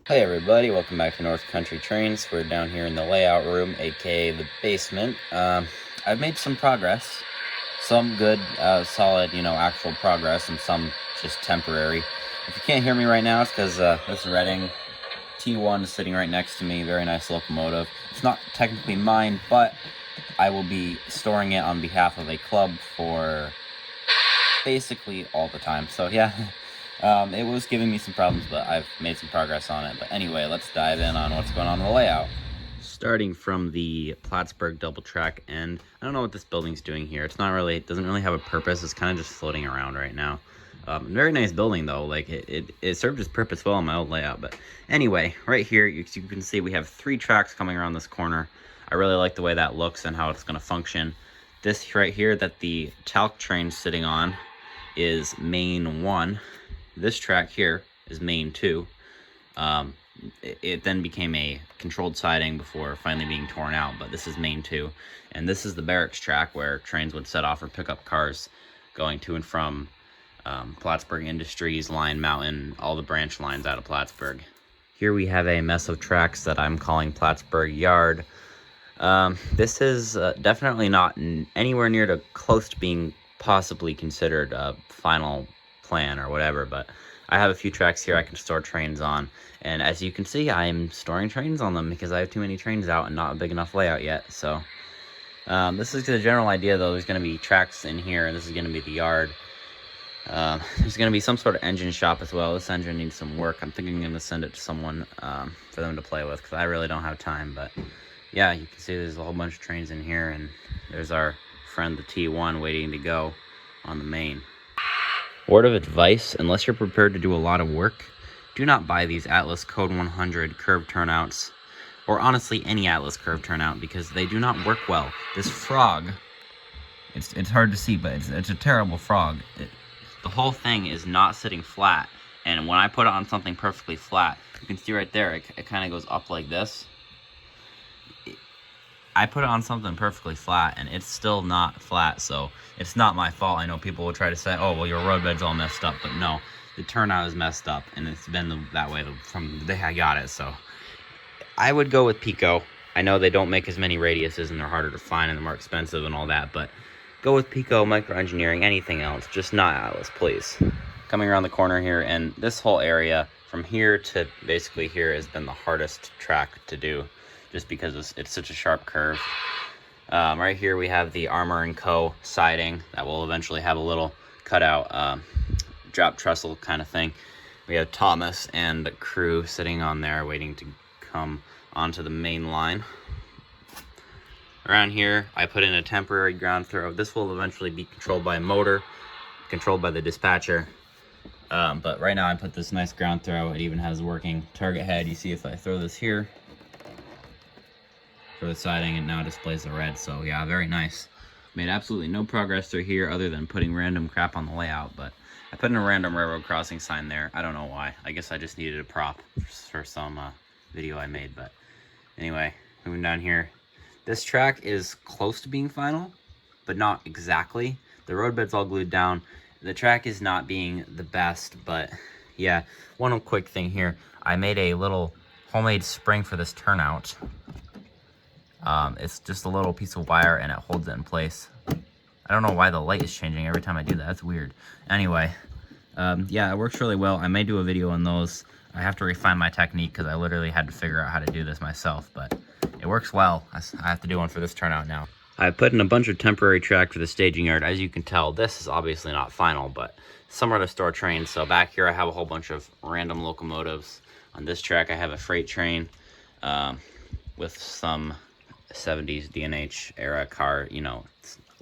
Hey everybody, welcome back to North Country Trains. We're down here in the layout room, aka the basement. I've made some progress, some good, solid, actual progress, and some just temporary. If you can't hear me right now, it's because this Reading T1 is sitting right next to me. Very nice locomotive. It's not technically mine, but I will be storing it on behalf of a club for basically all the time. So yeah. It was giving me some problems, but I've made some progress on it. But anyway, let's dive in on what's going on in the layout. Starting from the Plattsburgh double track end, I don't know what this building's doing here. It doesn't really have a purpose. It's kind of just floating around right now. Very nice building though. Like it served its purpose well in my old layout. But anyway, right here you can see we have 3 tracks coming around this corner. I really like the way that looks and how it's going to function. This right here that the talc train's sitting on is main 1. This track here is main 2. It then became a controlled siding before finally being torn out, but this is main 2. And this is the barracks track where trains would set off or pick up cars going to and from Plattsburgh Industries, Lion Mountain, all the branch lines out of Plattsburgh. Here we have a mess of tracks that I'm calling Plattsburgh Yard. This is definitely not anywhere near to close to being possibly considered a final plan or whatever, but I have a few tracks here I can store trains on, and as you can see, I'm storing trains on them because I have too many trains out and not a big enough layout yet. So this is the general idea though. There's going to be tracks in here, and this is going to be the yard. There's going to be some sort of engine shop as well. This engine needs some work. I'm thinking I'm going to send it to someone for them to play with because I really don't have time. But yeah, you can see there's a whole bunch of trains in here, and there's our friend the T1 waiting to go on the main. Word of advice, unless you're prepared to do a lot of work, do not buy these Atlas Code 100 curved turnouts, or honestly any Atlas curved turnout, because they do not work well. This frog, it's hard to see, but it's a terrible frog. The whole thing is not sitting flat, and when I put it on something perfectly flat, you can see right there, it kind of goes up like this. I put it on something perfectly flat, and it's still not flat, so it's not my fault. I know people will try to say, oh, well, your roadbed's all messed up, but no, the turnout is messed up, and it's been that way from the day I got it, so I would go with Pico. I know they don't make as many radiuses, and they're harder to find, and they're more expensive and all that, but go with Pico, Microengineering, anything else, just not Atlas, please. Coming around the corner here, and this whole area, from here to basically here, has been the hardest track to do, just because it's such a sharp curve. Right here we have the Armor & Co. siding that will eventually have a little cutout drop trestle kind of thing. We have Thomas and the crew sitting on there waiting to come onto the main line. Around here I put in a temporary ground throw. This will eventually be controlled by a motor, controlled by the dispatcher. But right now I put this nice ground throw. It even has a working target head. You see if I throw this here for the siding, and now displays the red. So yeah, very nice. Made absolutely no progress through here other than putting random crap on the layout, but I put in a random railroad crossing sign there. I don't know why. I guess I just needed a prop for some video I made. But anyway, moving down here, this track is close to being final, but not exactly. The roadbed's all glued down. The track is not being the best, but yeah, one quick thing here. I made a little homemade spring for this turnout. It's just a little piece of wire, and it holds it in place. I don't know why the light is changing every time I do that. That's weird. Anyway, yeah, it works really well. I may do a video on those. I have to refine my technique because I literally had to figure out how to do this myself, but it works well. I have to do one for this turnout now. I put in a bunch of temporary track for the staging yard. As you can tell, this is obviously not final, but somewhere to store trains. So back here I have a whole bunch of random locomotives. On this track I have a freight train with some 70s D&H era car,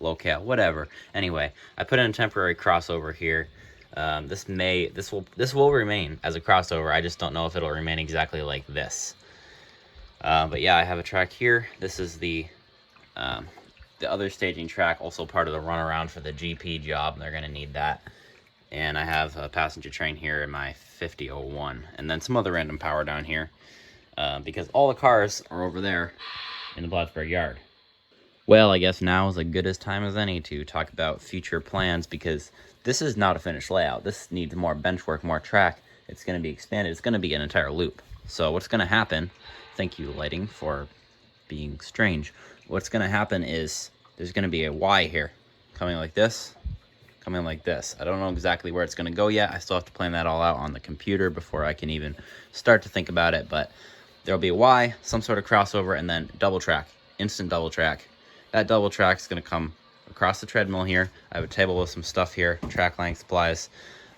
locale, whatever. Anyway, I put in a temporary crossover here. This will remain as a crossover. I just don't know if it'll remain exactly like this. But yeah, I have a track here. This is the other staging track, also part of the runaround for the GP job. They're gonna need that. And I have a passenger train here in my 5001, and then some other random power down here because all the cars are over there in the Plattsburgh yard. Well, I guess now is as good as time as any to talk about future plans, because this is not a finished layout. This needs more bench work, more track. It's going to be expanded. It's going to be an entire loop. So what's going to happen, thank you lighting for being strange. What's going to happen is there's going to be a Y here coming like this, coming like this. I don't know exactly where it's going to go yet. I still have to plan that all out on the computer before I can even start to think about it, but there'll be a Y, some sort of crossover, and then double track, instant double track. That double track is going to come across the treadmill here. I have a table with some stuff here, track length supplies.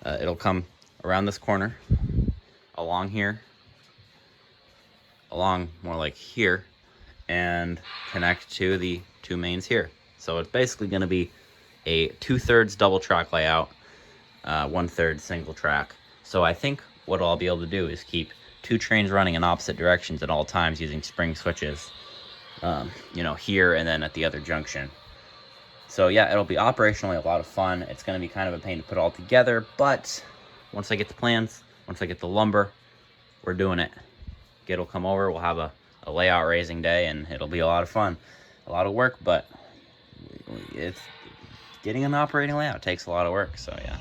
It'll come around this corner, along here, along more like here, and connect to the two mains here. So it's basically going to be a 2/3 double track layout, 1/3 single track. So I think what I'll be able to do is keep two trains running in opposite directions at all times using spring switches, here and then at the other junction. So yeah, it'll be operationally a lot of fun. It's going to be kind of a pain to put all together, but once I get the plans, once I get the lumber, we're doing it. Git will come over, we'll have a layout raising day, and it'll be a lot of fun. A lot of work, but it's getting an operating layout takes a lot of work, so yeah.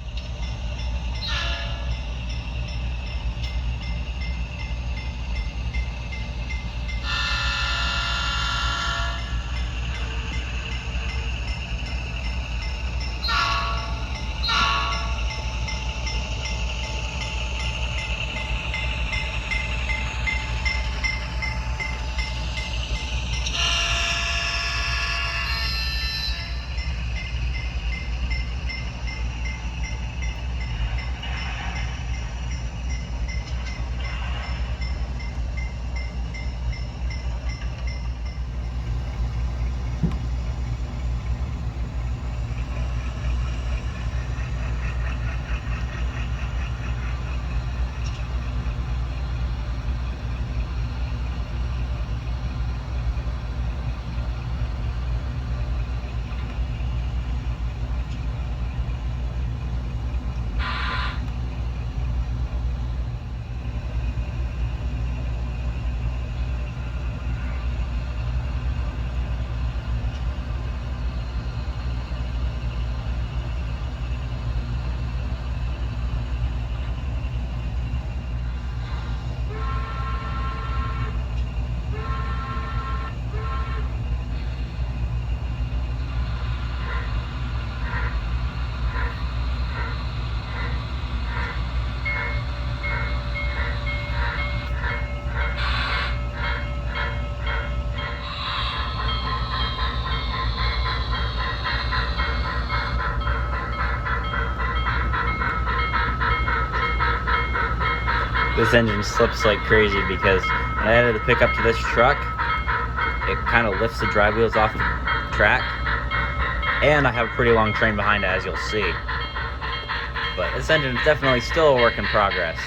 This engine slips like crazy because when I added the pickup to this truck, it kind of lifts the drive wheels off the track, and I have a pretty long train behind it, as you'll see. But this engine is definitely still a work in progress.